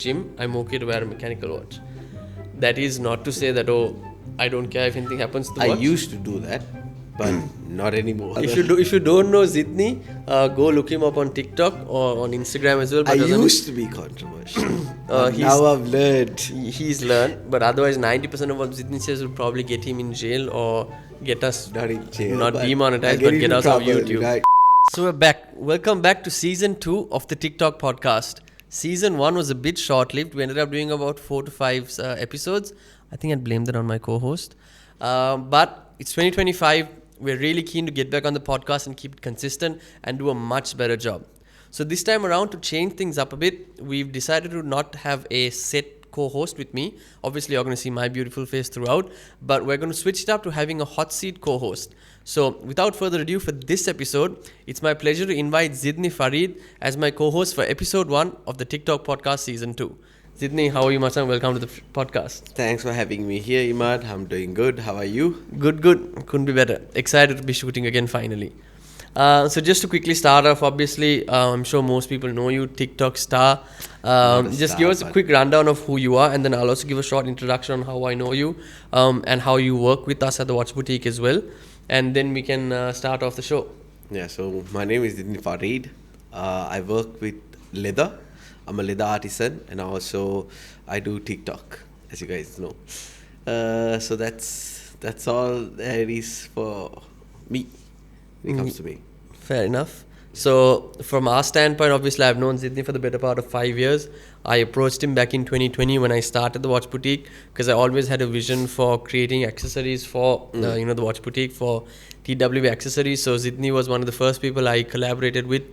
gym, I'm okay to wear a mechanical watch. That is not to say that, I don't care if anything happens to the I watch. used to do that, but not anymore. If you don't know Zidni, go look him up on TikTok or on Instagram as well. I But used to be controversial. But he's- now I've learned. he's learned, but otherwise 90% of what Zidni says will probably get him in jail or get us Not in jail. not but demonetized, I but into get us off trouble, YouTube. Right? So we're back. Welcome back to season 2 of the TikTok podcast. Season 1 was a bit short-lived. We ended up doing about 4 to 5 episodes. I think I'd blame that on my co-host. But it's 2025. We're really keen to get back on the podcast and keep it consistent and do a much better job. So this time around, to change things up a bit, we've decided to not have a set co-host with me. Obviously, you're going to see my beautiful face throughout, but we're going to switch it up to having a hot seat co-host. So without further ado, for this episode, it's my pleasure to invite Zidni Farid as my co-host for episode 1 of the TikTok podcast season 2. Zidni, how are you, Masan? Welcome to the podcast. Thanks for having me here, Imad. I'm doing good. How are you? Good. Couldn't be better. Excited to be shooting again finally. So just to quickly start off, obviously, I'm sure most people know you, TikTok star. Just give us a quick rundown of who you are, and then I'll also give a short introduction on how I know you and how you work with us at the Watch Boutique as well. And then we can start off the show. Yeah, so my name is Zidni Farid. I work with leather. I'm a leather artisan, and also I do TikTok, as you guys know. So that's all there is for me when it comes to me. Fair enough. So from our standpoint, obviously, I've known Zidni for the better part of 5 years. I approached him back in 2020 when I started the Watch Boutique because I always had a vision for creating accessories for the Watch Boutique for TW accessories. So Zidni was one of the first people I collaborated with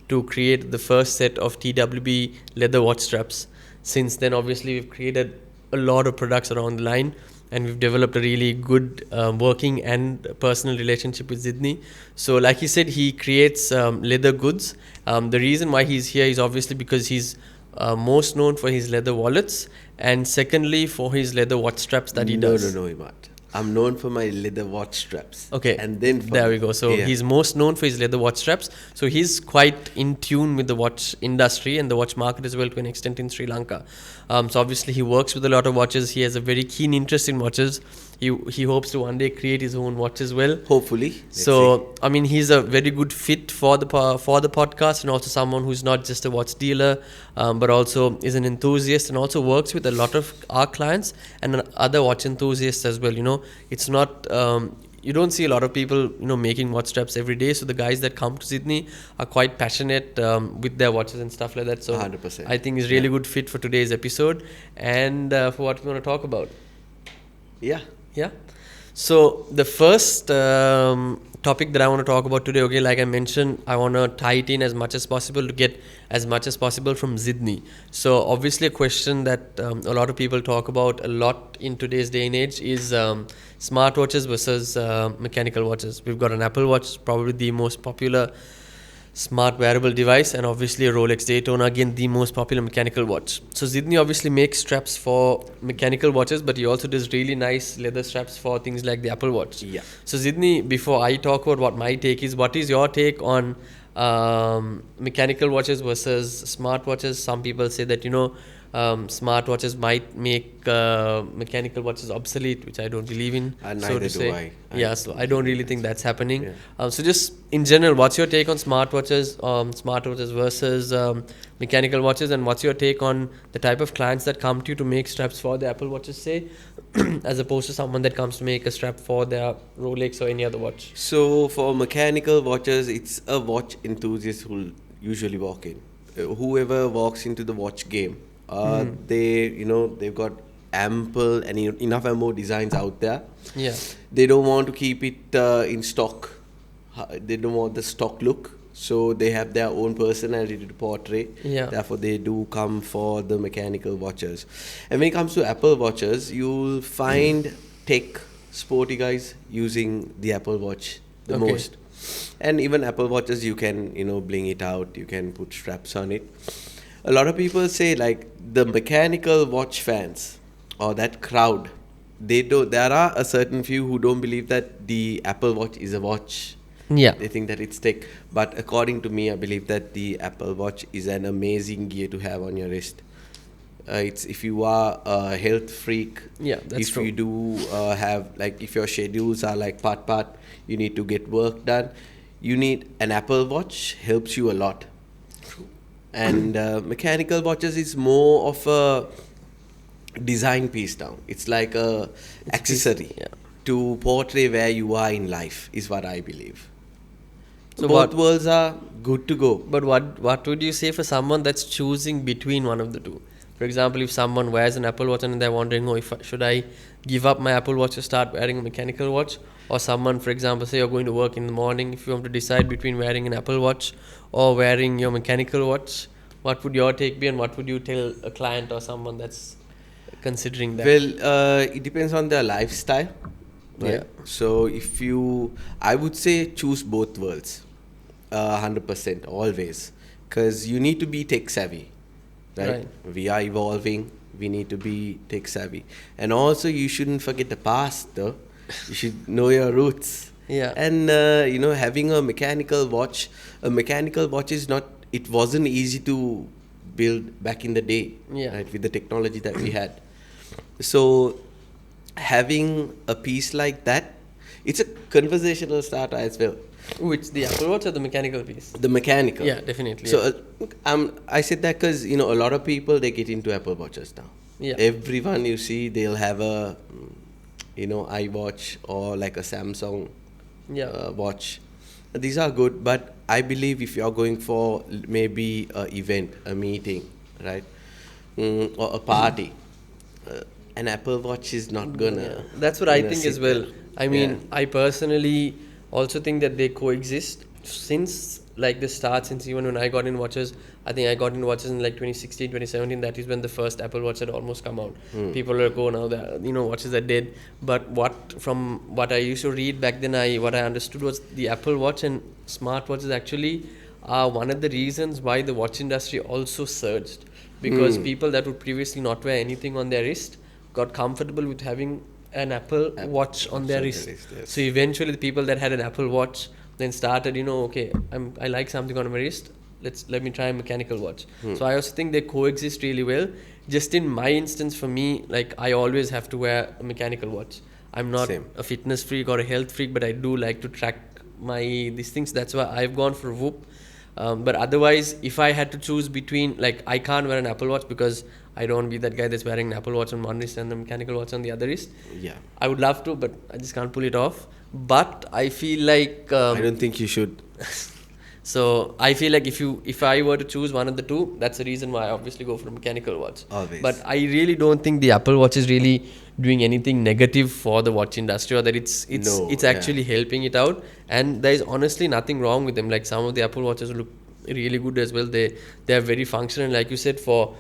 to create the first set of TWB leather watch straps. Since then, obviously, we've created a lot of products around the line, and we've developed a really good working and personal relationship with Zidni. So like he said, he creates leather goods. The reason why he's here is obviously because he's most known for his leather wallets, and secondly for his leather watch straps that he does. No, Imad. I'm known for my leather watch straps. Okay, and then there we go. So he's most known for his leather watch straps. So he's quite in tune with the watch industry and the watch market as well to an extent in Sri Lanka. So obviously he works with a lot of watches. He has a very keen interest in watches. He hopes to one day create his own watch as well. Hopefully. So I mean, he's a very good fit for the podcast, and also someone who's not just a watch dealer, but also is an enthusiast and also works with a lot of our clients and other watch enthusiasts as well. You know, it's not you don't see a lot of people making watch straps every day. So the guys that come to Sydney are quite passionate with their watches and stuff like that. So 100%. I think it's really good fit for today's episode and for what we want to talk about. Yeah. So the first topic that I want to talk about today, okay, like I mentioned, I want to tie it in as much as possible to get as much as possible from Zidni. So obviously a question that a lot of people talk about a lot in today's day and age is smartwatches versus mechanical watches. We've got an Apple Watch, probably the most popular smart wearable device, and obviously a Rolex Daytona, again the most popular mechanical watch. So Zidni obviously makes straps for mechanical watches, but he also does really nice leather straps for things like the Apple Watch. Yeah. So Zidni, before I talk about what my take is, what is your take on mechanical watches versus smart watches? Some people say that smartwatches might make mechanical watches obsolete, which I don't believe in. Neither do I. So I don't really think that's happening. Yeah. So just in general, what's your take on smartwatches versus mechanical watches, and what's your take on the type of clients that come to you to make straps for the Apple Watches, say, as opposed to someone that comes to make a strap for their Rolex or any other watch? So for mechanical watches, it's a watch enthusiast who usually walk in. Whoever walks into the watch game, they've got ample and enough and more designs out there. Yeah. They don't want to keep it in stock. They don't want the stock look. So they have their own personality to portray. Yeah. Therefore, they do come for the mechanical watches. And when it comes to Apple Watches, you'll find tech sporty guys using the Apple Watch the most. And even Apple Watches, you can, bling it out. You can put straps on it. A lot of people say like the mechanical watch fans or that crowd, there are a certain few who don't believe that the Apple Watch is a watch. Yeah. They think that it's tech. But according to me, I believe that the Apple Watch is an amazing gear to have on your wrist. It's if you are a health freak. Yeah, that's if true. you do have like if your schedules are like part, you need to get work done. You need an Apple Watch. Helps you a lot. And mechanical watches is more of a design piece now. It's like a accessory Yeah. to portray where you are in life. Is what I believe. So Both worlds are good to go. But what would you say for someone that's choosing between one of the two? For example, if someone wears an Apple Watch and they're wondering, oh, should I give up my Apple Watch to start wearing a mechanical watch? Or someone, for example, say you're going to work in the morning, if you want to decide between wearing an Apple Watch or wearing your mechanical watch, what would your take be, and what would you tell a client or someone that's considering that? Well, it depends on their lifestyle. Right? Yeah. So I would say choose both worlds, 100% always, because you need to be tech savvy, right? We are evolving. We need to be tech savvy, and also you shouldn't forget the past, though. You should know your roots. Yeah. And having a mechanical watch is not. It wasn't easy to build back in the day, Yeah. right? With the technology that we had. So having a piece like that, it's a conversational starter as well. Which, the Apple Watch or the mechanical piece? The mechanical. Yeah, definitely. So I said that because a lot of people, they get into Apple Watches now. Yeah. Everyone you see, they'll have a iWatch or like a Samsung watch. These are good, but I believe if you're going for maybe an event, a meeting, right, or a party, an Apple Watch is not gonna. That's what I think as well. there. I mean, Yeah. I personally also think that they coexist since like the start. Since even when I got in watches, I think I got in watches in like 2016, 2017. That is when the first Apple Watch had almost come out. People are like, oh, now that watches are dead. But from what I used to read back then, what I understood was the Apple Watch and smartwatches actually are one of the reasons why the watch industry also surged, because people that would previously not wear anything on their wrist got comfortable with having an Apple Watch on their wrist. Yes. So eventually the people that had an Apple Watch then started, okay, I like something on my wrist, let me try a mechanical watch. So I also think they coexist really well. Just in my instance, for me, like I always have to wear a mechanical watch. I'm not Same. a fitness freak or a health freak, but I do like to track these things. That's why I've gone for Whoop. But otherwise, if I had to choose between, like, I can't wear an Apple Watch because I don't want to be that guy that's wearing an Apple Watch on one wrist and a mechanical watch on the other wrist. Yeah. I would love to, but I just can't pull it off. But I feel like I don't think you should. so I feel like if I were to choose one of the two, that's the reason why I obviously go for a mechanical watch. Always. But I really don't think the Apple Watch is really doing anything negative for the watch industry, or that it's actually helping it out. And there is honestly nothing wrong with them. Like some of the Apple Watches look really good as well. They are very functional. Like you said, for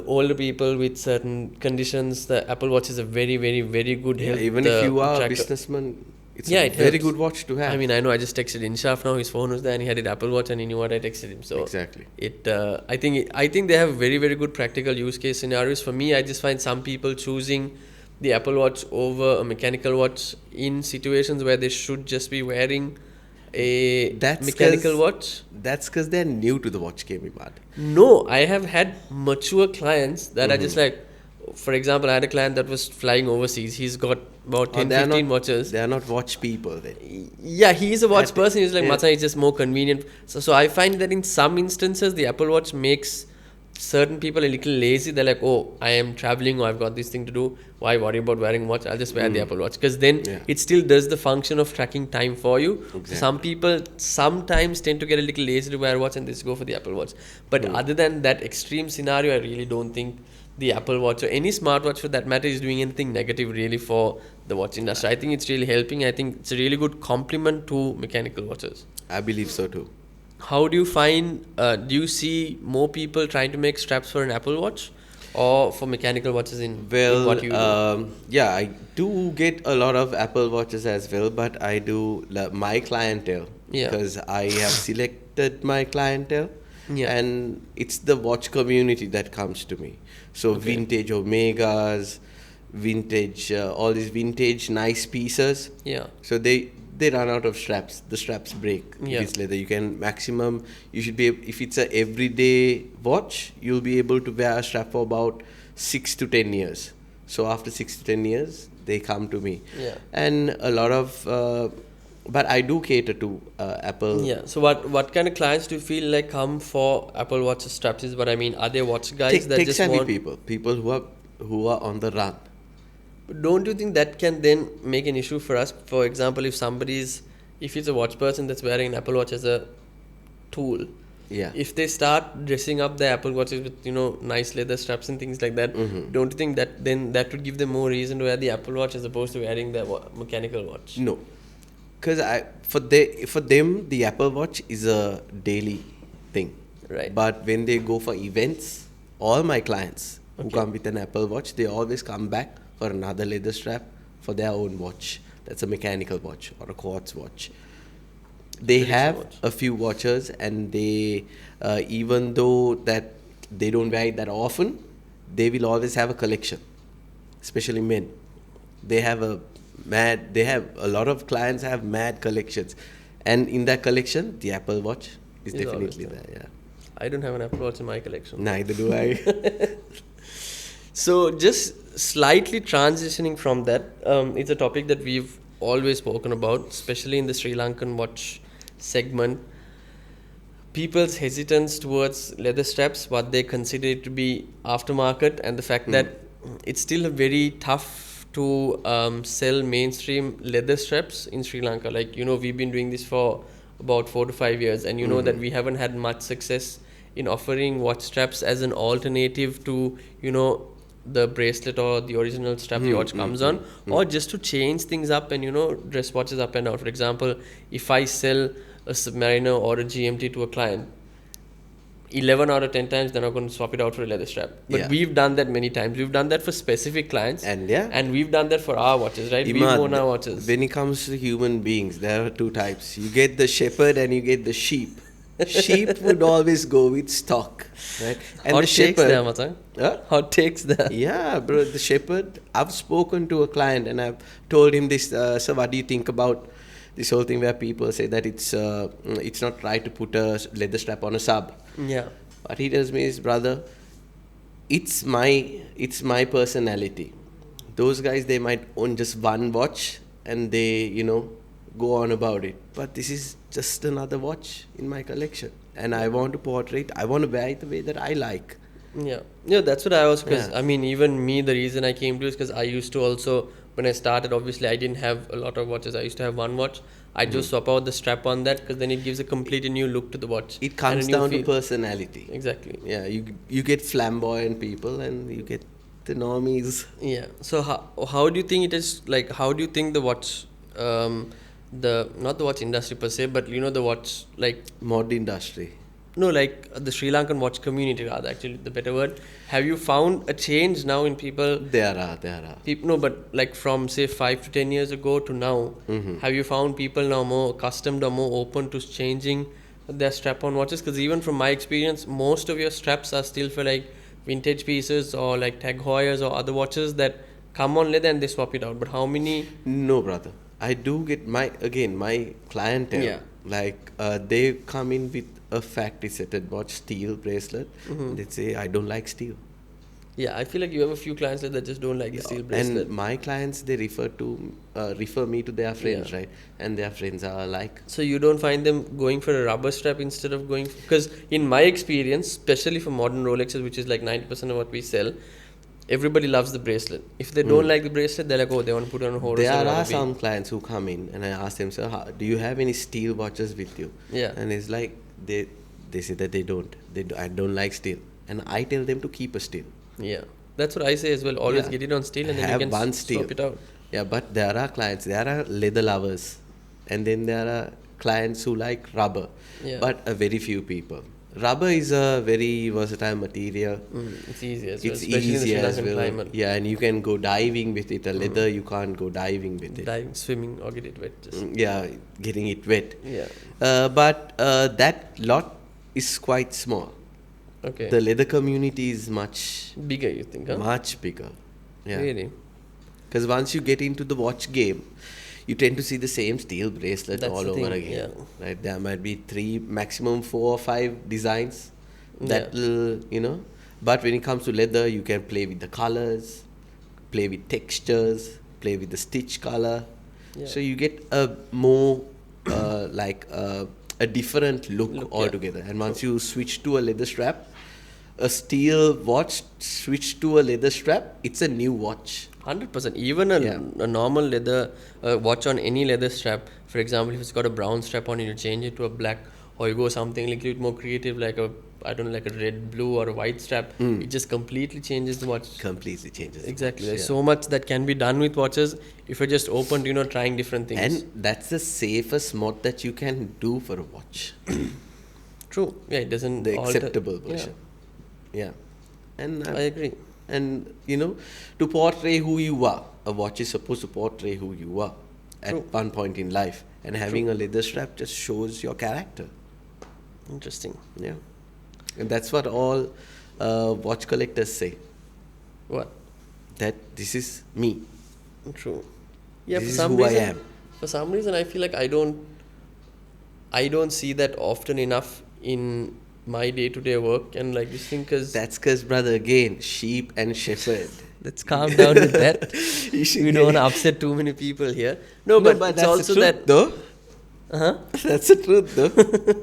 older people with certain conditions, the Apple Watch is a very, very, very good health. Even if you are tracker. a businessman, it's Yeah, a it very helps. good watch to have. I mean, I know I just texted Inshaf now. His phone was there and he had an Apple Watch and he knew what I texted him. So Exactly. I think they have very, very good practical use case scenarios. For me, I just find some people choosing the Apple Watch over a mechanical watch in situations where they should just be wearing a mechanical watch. That's because they're new to the watch game, Imad. No, I have had mature clients that are just like, for example, I had a client that was flying overseas. He's got about 10, 15 watches. They are not watch people then. Yeah, he's a watch person. He's like, Matha, it's just more convenient. So I find that in some instances, the Apple Watch makes certain people a little lazy. They're like, oh, I am traveling or I've got this thing to do. Why worry about wearing a watch? I'll just wear the Apple Watch. Because then it still does the function of tracking time for you. Exactly. Some people sometimes tend to get a little lazy to wear a watch and they just go for the Apple Watch. But other than that extreme scenario, I really don't think the Apple Watch or any smartwatch for that matter is doing anything negative really for the watch industry. I think it's really helping. I think it's a really good complement to mechanical watches. I believe so too. How do you find, do you see more people trying to make straps for an Apple Watch or for mechanical watches in what you do? Yeah, I do get a lot of Apple Watches as well, but I do my clientele because I have selected my clientele and it's the watch community that comes to me. So vintage Omegas, vintage, all these vintage nice pieces. Yeah. So they run out of straps. The straps break. Yeah. If it's leather, you can maximum. You should be. If it's a everyday watch, you'll be able to wear a strap for about 6 to 10 years. So after 6 to 10 years, they come to me. Yeah. And a lot of. But I do cater to Apple. Yeah. So what kind of clients do you feel like come for Apple Watch straps? Is what I mean. Are they watch guys that just Tech-savvy want people who are on the run. Don't you think that can then make an issue for us? For example, if it's a watch person that's wearing an Apple Watch as a tool, Yeah. if they start dressing up their Apple Watches with nice leather straps and things like that, don't you think that then that would give them more reason to wear the Apple Watch as opposed to wearing their mechanical watch? No, because for them the Apple Watch is a daily thing. Right. But when they go for events, all my clients who Okay. come with an Apple Watch, they always come back for another leather strap for their own watch. That's a mechanical watch or a quartz watch. They Prediction have watch. a few watches, and they even though that they don't wear it that often, they will always have a collection, especially men. They have a lot of clients have mad collections, and in that collection the Apple Watch is Is always definitely there. there. Yeah, I don't have an Apple Watch in my collection. neither do I. So just slightly transitioning from that, it's a topic that we've always spoken about, especially in the Sri Lankan watch segment. People's hesitance towards leather straps, what they consider it to be aftermarket, and the fact that it's still very tough to sell mainstream leather straps in Sri Lanka. Like, we've been doing this for about 4 to 5 years, and that we haven't had much success in offering watch straps as an alternative to, the bracelet or the original strap the watch comes on, or just to change things up and, dress watches up and down. For example, if I sell a Submariner or a GMT to a client, 11 out of 10 times they're not going to swap it out for a leather strap. But Yeah. we've done that many times. We've done that for specific clients, And we've done that for our watches, right? We've Imad, worn our watches. when it comes to human beings, there are two types. You get the shepherd and you get the sheep. Sheep would always go with stock, right? And Hot the takes shepherd, there, Matang. Huh? Hot takes there. Yeah, bro. The shepherd. I've spoken to a client and I've told him this. So, what do you think about this whole thing where people say that it's not right to put a leather strap on a sub? Yeah. What he tells me is, brother, it's my personality. Those guys, they might own just one watch and they go on about it. But this is just another watch in my collection, and I want to I want to wear it the way that I like. Yeah, that's what I was. Because Yeah. I mean, even me, the reason I came to is because I used to also, when I started, obviously I didn't have a lot of watches. I used to have one watch. I just swap out the strap on that because then it gives a completely new look to the watch. It and comes a new down to feel. personality. Exactly. Yeah, you get flamboyant people and you get the normies. Yeah. So how do you think it is, like, how do you think the watch, not the watch industry per se, but the watch, like, Mod industry. no, like the Sri Lankan watch community, rather, actually, the better word. Have you found a change now in people? There are. No, but like from say 5 to 10 years ago to now, have you found people now more accustomed or more open to changing their strap-on watches? Because even from my experience, most of your straps are still for like vintage pieces or like Tag Heuers or other watches that come on leather and they swap it out. But how many? No, brother. I do get my clientele. Yeah. Like they come in with a factory setted watch, steel bracelet. They say, I don't like steel. Yeah, I feel like you have a few clients that just don't like the steel bracelet. And my clients, they refer me to their friends, Yeah. right? And their friends are like, So you don't find them going for a rubber strap instead of going, because in my experience, especially for modern Rolexes, which is like 90% of what we sell, everybody loves the bracelet. If they don't like the bracelet, they're like, oh, they want to put it on a Horus. there or are a some clients who come in and I ask them, sir, do you have any steel watches with you? Yeah. And it's like, they say that they don't. I don't like steel. And I tell them to keep a steel. Yeah, that's what I say as well. Always Yeah. get it on steel and then Have you can one steel. swap it out. Yeah, but there are clients, there are leather lovers, and then there are clients who like rubber, Yeah. but a very few people. Rubber is a very versatile material. It's easy as well, It's especially easy in the as Sri Lankan well. climate. Yeah, and you can go diving with it. A leather, you can't go diving with it. Diving, swimming, or get it wet. Just. Yeah, getting it wet. Yeah. But that lot is quite small. Okay. The leather community is much, Bigger, you think, huh? much bigger. Yeah. Really? Because once you get into the watch game, you tend to see the same steel bracelet That's all the over thing, again. yeah. Right? There might be 3, maximum 4 or 5 designs that will, But when it comes to leather, you can play with the colors, play with textures, play with the stitch color. Yeah. So you get a more a different look Look, yeah. altogether. And once you switch to a leather strap, a steel watch switch to a leather strap, it's a new watch. 100%. Even a normal leather watch on any leather strap, for example, if it's got a brown strap on it, you change it to a black, or you go something a little bit more creative, like a red, blue, or a white strap. It just completely changes the watch. Completely changes. Exactly. The watch, There's so much that can be done with watches if you're just open to trying different things. And that's the safest mod that you can do for a watch. True. Yeah, it doesn't The alter. acceptable version. Yeah. And I agree. And to portray who you are, a watch is supposed to portray who you are at True. one point in life. And having a leather strap just shows your character. Interesting. Yeah. And that's what all watch collectors say. What? That this is me. True. Yeah, This for is some who I reason, am. For some reason, I feel like I don't see that often enough in my day-to-day work and like this thing, because That's because, brother, again, sheep and shepherd. let's calm down with that. You should We get- don't want to upset too many people here. No, but it's that's also the truth, that. though. Uh-huh. That's the truth, though.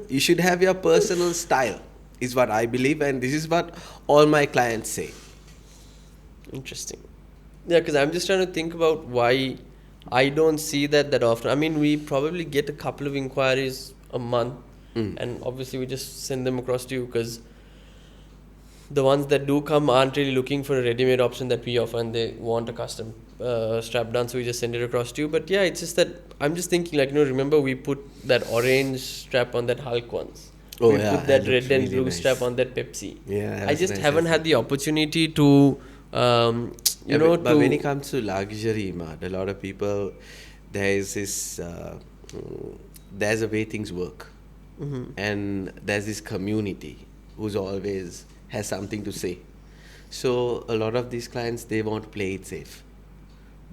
You should have your personal style, is what I believe, and this is what all my clients say. Interesting. Yeah, because I'm just trying to think about why I don't see that often. I mean, we probably get a couple of inquiries a month, and obviously we just send them across to you, because the ones that do come aren't really looking for a ready-made option that we offer, and they want a custom strap done, so we just send it across to you. But yeah, it's just that I'm just thinking, like, remember we put that orange strap on that Hulk once. Oh, We yeah, put that that red looked and really blue nice. strap on that Pepsi. Yeah, that I was just nice haven't as had the opportunity to, but when it comes to luxury, Mad, a lot of people, there's this, there's a way things work. And there's this community who's always has something to say. So a lot of these clients, they want to play it safe.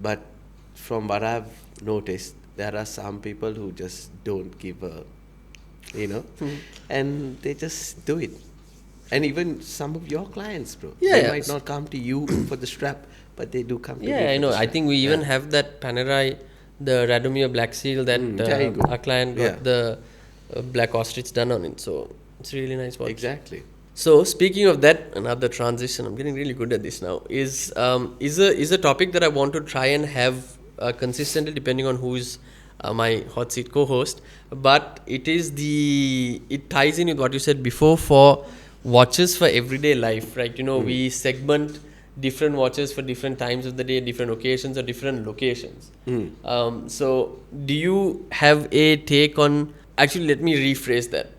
But from what I've noticed, there are some people who just don't give a, and they just do it. And even some of your clients, bro, Yeah, they yeah. might not come to you for the strap, but they do come to me. yeah, I for know. the I strap. think we even Yeah. have that Panerai, the Radomir Black Seal that there you go. our client got Yeah. the black ostrich done on it. So it's a really nice watch. Exactly. So speaking of that, another transition. I'm getting really good at this now. Is a topic that I want to try and have consistently, depending on who's my hot seat co-host. But it ties in with what you said before for watches for everyday life, right? We segment different watches for different times of the day, different occasions, or different locations. So do you have a take on? Actually, let me rephrase that.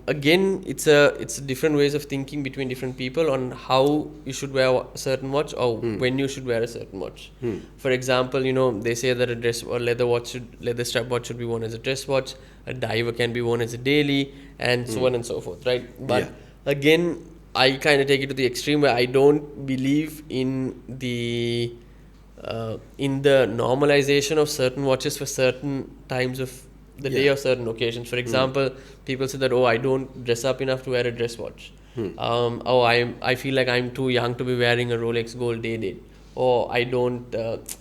Again, it's a different ways of thinking between different people on how you should wear a certain watch, or when you should wear a certain watch. For example, they say that a dress or leather strap watch should be worn as a dress watch, a diver can be worn as a daily, and so on and so forth, right? But again, I kind of take it to the extreme where I don't believe in the normalization of certain watches for certain times of the day or certain occasions. For example, people say that, I don't dress up enough to wear a dress watch. I feel like I'm too young to be wearing a Rolex Gold Day Date. Or I don't,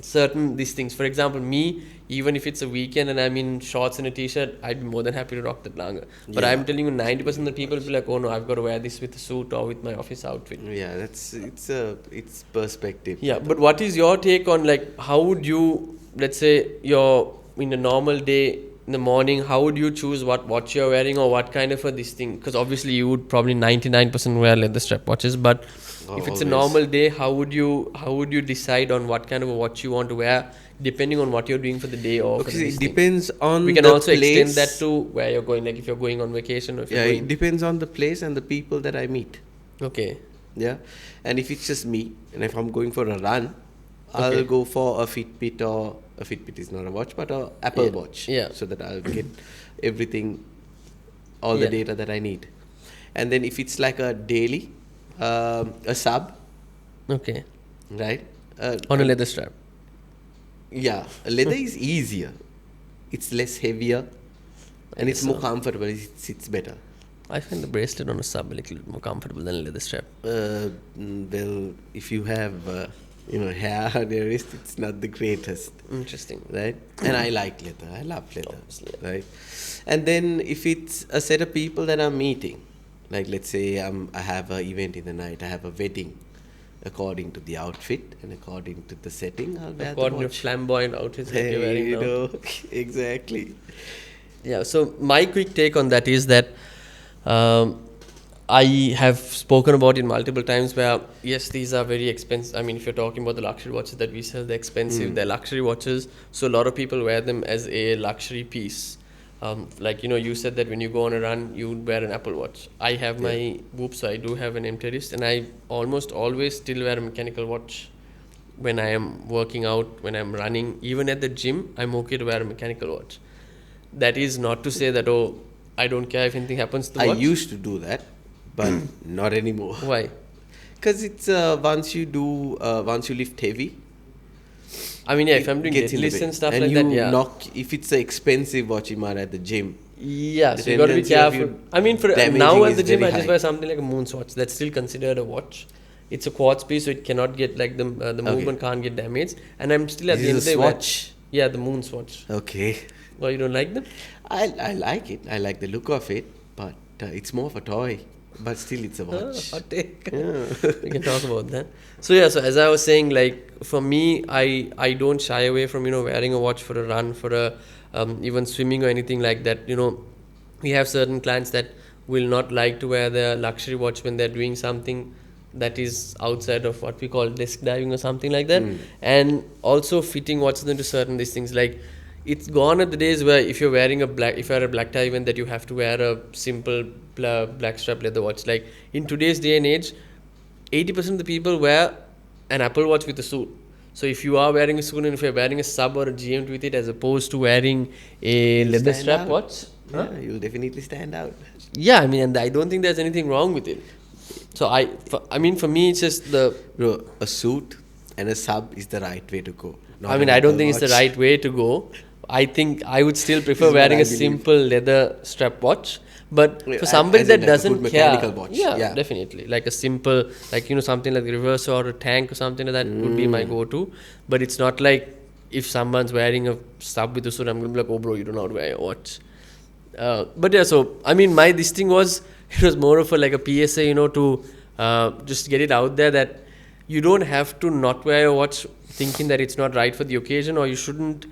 certain these things. For example, me, even if it's a weekend and I'm in shorts and a t-shirt, I'd be more than happy to rock that langa. But I'm telling you, 90% of the people will be like, oh no, I've got to wear this with a suit or with my office outfit. Yeah, it's perspective. Yeah, but what is your take on, like, how would you, let's say you're in a normal day in the morning, how would you choose what watch you're wearing or what kind of a this thing? Because obviously you would probably 99% wear leather strap watches, but if it's a Always. normal day, how would you decide on what kind of a watch you want to wear, depending on what you're doing for the day or for Okay, this it thing? depends on We can the also place. extend that to where you're going, like if you're going on vacation or if Yeah, you're it going. depends on the place and the people that I meet. Okay. Yeah, and if it's just me, and if I'm going for a run, Okay. I'll go for a Fitbit, or a Fitbit is not a watch, but a Apple Watch. Yeah. So that I'll get everything, all the data that I need. And then if it's like a daily, a sub, Okay. right? On a leather strap. Yeah, leather is easier. It's less heavier, and it's more comfortable. It sits better. I find the bracelet on a sub a little bit more comfortable than a leather strap. Well, if you have hair on your wrist, it's not the greatest. Interesting. Right? And I like leather. I love leather. Obviously. Right? And then if it's a set of people that I'm meeting, like let's say I have an event in the night, I have a wedding. According to the outfit and according to the setting, I'll wear According the to watch. flamboyant outfits that you're wearing now. Exactly. Yeah, so my quick take on that is that I have spoken about it multiple times where, yes, these are very expensive. I mean, if you're talking about the luxury watches that we sell, they're expensive, they're luxury watches. So a lot of people wear them as a luxury piece. Like, you said that when you go on a run, you would wear an Apple Watch. I have my Whoop, so I do have an empty wrist, and I almost always still wear a mechanical watch when I am working out, when I'm running. Even at the gym, I'm okay to wear a mechanical watch. That is not to say that, I don't care if anything happens to the watch. I used to do that, but not anymore. Why? Because it's once you lift heavy. I mean, if I'm doing deadlifts and stuff like that, If it's an expensive watch you might at the gym. Yeah, so you got to be careful. I mean, for now at the gym, I just wear something like a moon's watch. That's still considered a watch. It's a quartz piece, so it cannot get the movement can't get damaged. And I'm still at the end of the day. Watch. Yeah, the moon's watch. Okay. Well, you don't like them? I like it. I like the look of it, but it's more of a toy. But still, it's a watch. Hot take. Yeah. We can talk about that. So as I was saying, like for me, I don't shy away from wearing a watch for a run, for a even swimming or anything like that. We have certain clients that will not like to wear their luxury watch when they're doing something that is outside of what we call desk diving or something like that, and also fitting watches into certain these things. Like it's gone at the days where if you're a black tie event, that you have to wear a simple black strap leather watch. Like in today's day and age, 80% of the people wear an Apple Watch with a suit. So if you are wearing a suit and if you're wearing a sub or a GM with it, as opposed to wearing a leather strap watch, you'll definitely stand out. Yeah, I mean, and I don't think there's anything wrong with it. So for me, it's just a suit and a sub is the right way to go. I mean, I don't think it's the right way to go. I think I would still prefer wearing a simple leather strap watch. But for somebody that doesn't care, watch. Yeah, definitely. Like a simple, something like a reverse or a tank or something like that would be my go-to. But it's not like if someone's wearing a sub with a suit, I'm going to be like, oh bro, you do not wear a watch. But yeah, so, I mean, this thing was, it was more of a PSA, to just get it out there that you don't have to not wear your watch thinking that it's not right for the occasion, or you shouldn't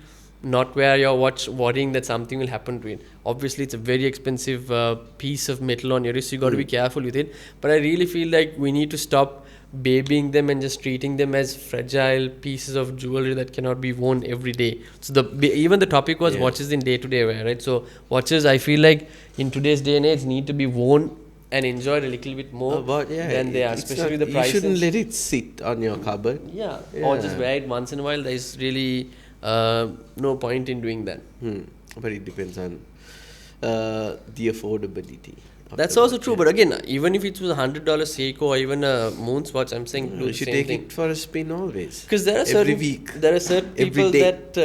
not wear your watch worrying that something will happen to it. Obviously, it's a very expensive piece of metal on your wrist. You got to be careful with it. But I really feel like we need to stop babying them and just treating them as fragile pieces of jewelry that cannot be worn every day. So even the topic was watches in day-to-day wear, right? So watches, I feel like in today's day and age, need to be worn and enjoyed a little bit more than they are, especially the prices. You shouldn't let it sit on your cupboard. Yeah, or just wear it once in a while. There is really no point in doing that. But it depends on the affordability. That's also true, but again, even if it was $100 Seiko or even a Moon's watch, I'm saying do you the should same take thing. it for a spin always. Because there are certain people that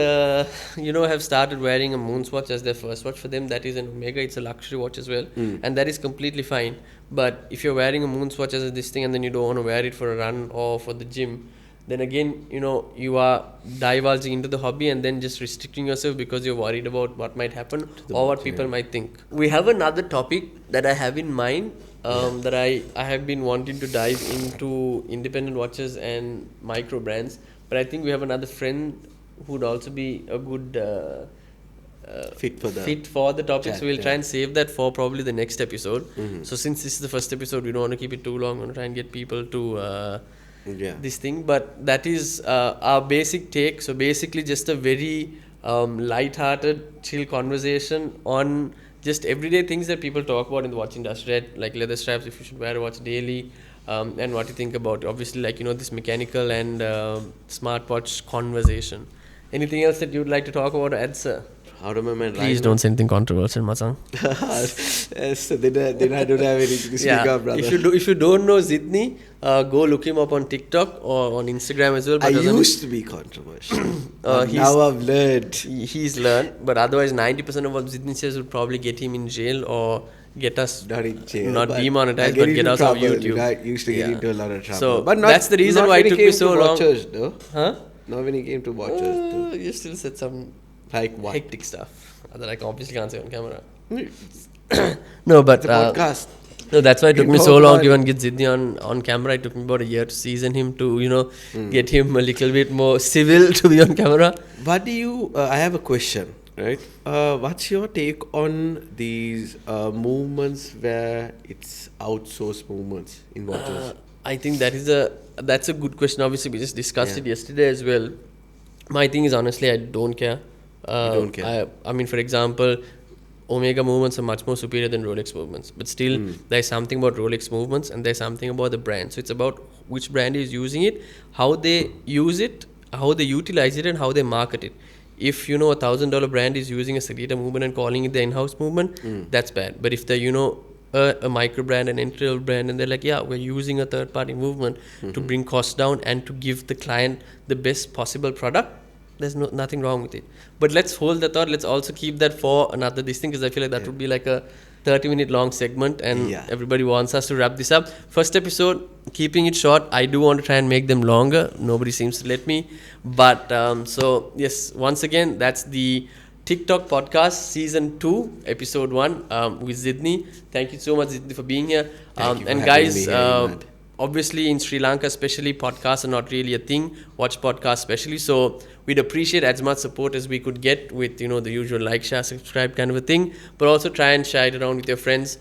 have started wearing a Moon's watch as their first watch. For them, that is an Omega. It's a luxury watch as well, and that is completely fine. But if you're wearing a Moon's watch as this thing and then you don't want to wear it for a run or for the gym, then again, you are divulging into the hobby and then just restricting yourself because you're worried about what might happen or what people might think. We have another topic that I have in mind that I have been wanting to dive into independent watches and micro brands. But I think we have another friend who would also be a good fit for the topic. So we'll try and save that for probably the next episode. So since this is the first episode, we don't want to keep it too long. We want to try and get people to... this thing, but that is our basic take. So basically just a very light-hearted, chill conversation on just everyday things that people talk about in the watch industry, right? Like leather straps, if you should wear a watch daily, and what you think about, obviously, this mechanical and smartwatch conversation. Anything else that you'd like to talk about or add, sir? How do my man Please don't say anything controversial, Masang. So then I don't have anything to speak up, brother. If you don't know Zidni, go look him up on TikTok or on Instagram as well. I But used to be controversial. Now I've learned. he's learned, but otherwise 90% of what Zidni says will probably get him in jail or get us Not in jail. not but demonetized, I but into get us off trouble. YouTube. I used to get Yeah. into a lot of trouble. So but that's the reason not why it when took came me so to long. Watchers, though. Huh? Not when he came to watchers, though. You still said some Like what? hectic stuff that I obviously can't say on camera. No, but It's a podcast. no, that's why it took You me talk so long about to even get Zidni on camera. It took me about a year to season him to get him a little bit more civil to be on camera. What do you? I have a question, right? What's your take on these movements where it's outsourced movements in watches? I think that's a good question. Obviously, we just discussed Yeah. it yesterday as well. My thing is honestly, I don't care. don't care? I mean, for example, Omega movements are much more superior than Rolex movements. But still, there's something about Rolex movements and there's something about the brand. So it's about which brand is using it, how they use it, how they utilize it, and how they market it. If $1,000 brand is using a Sarita movement and calling it the in-house movement, that's bad. But if they're a micro brand, an entry level brand, and they're like, yeah, we're using a third party movement to bring costs down and to give the client the best possible product, there's nothing wrong with it. But let's hold the thought. Let's also keep that for another this thing, because I feel like that would be like a 30-minute long segment, and everybody wants us to wrap this up. First episode, keeping it short. I do want to try and make them longer. Nobody seems to let me. But so yes, once again, that's the TikTok podcast season 2 episode 1 with Zidni. Thank you so much, Zidni, for being here. Thank you for and having guys, me here, man. obviously in Sri Lanka especially, podcasts are not really a thing. Watch podcasts especially. So we'd appreciate as much support as we could get with the usual like, share, subscribe kind of a thing. But also try and share it around with your friends.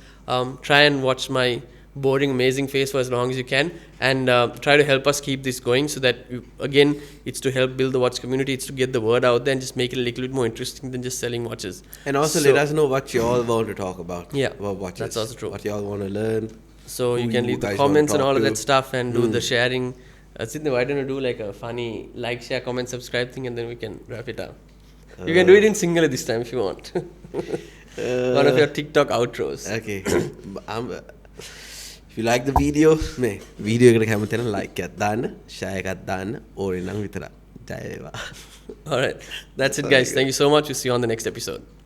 Try and watch my boring amazing face for as long as you can, and try to help us keep this going, so that again, it's to help build the watch community. It's to get the word out there and just make it a little bit more interesting than just selling watches. And also let us know what you all want to talk about. Yeah, about watches. that's also true. What you all want to learn. So you who can you leave the guys comments and wanna all of talk that to. stuff, and do the sharing. Sydney, why don't you do like a funny like, share, comment, subscribe thing, and then we can wrap it up. You can do it in singular this time if you want. One of your TikTok outros. Okay. If you like the video, video එකට කැමති නම් like එකක් දාන්න, share එකක් දාන්න, ඕනේ නම් විතරයි. ජය වේවා. All right, that's it, guys. Thank you so much. We'll see you on the next episode.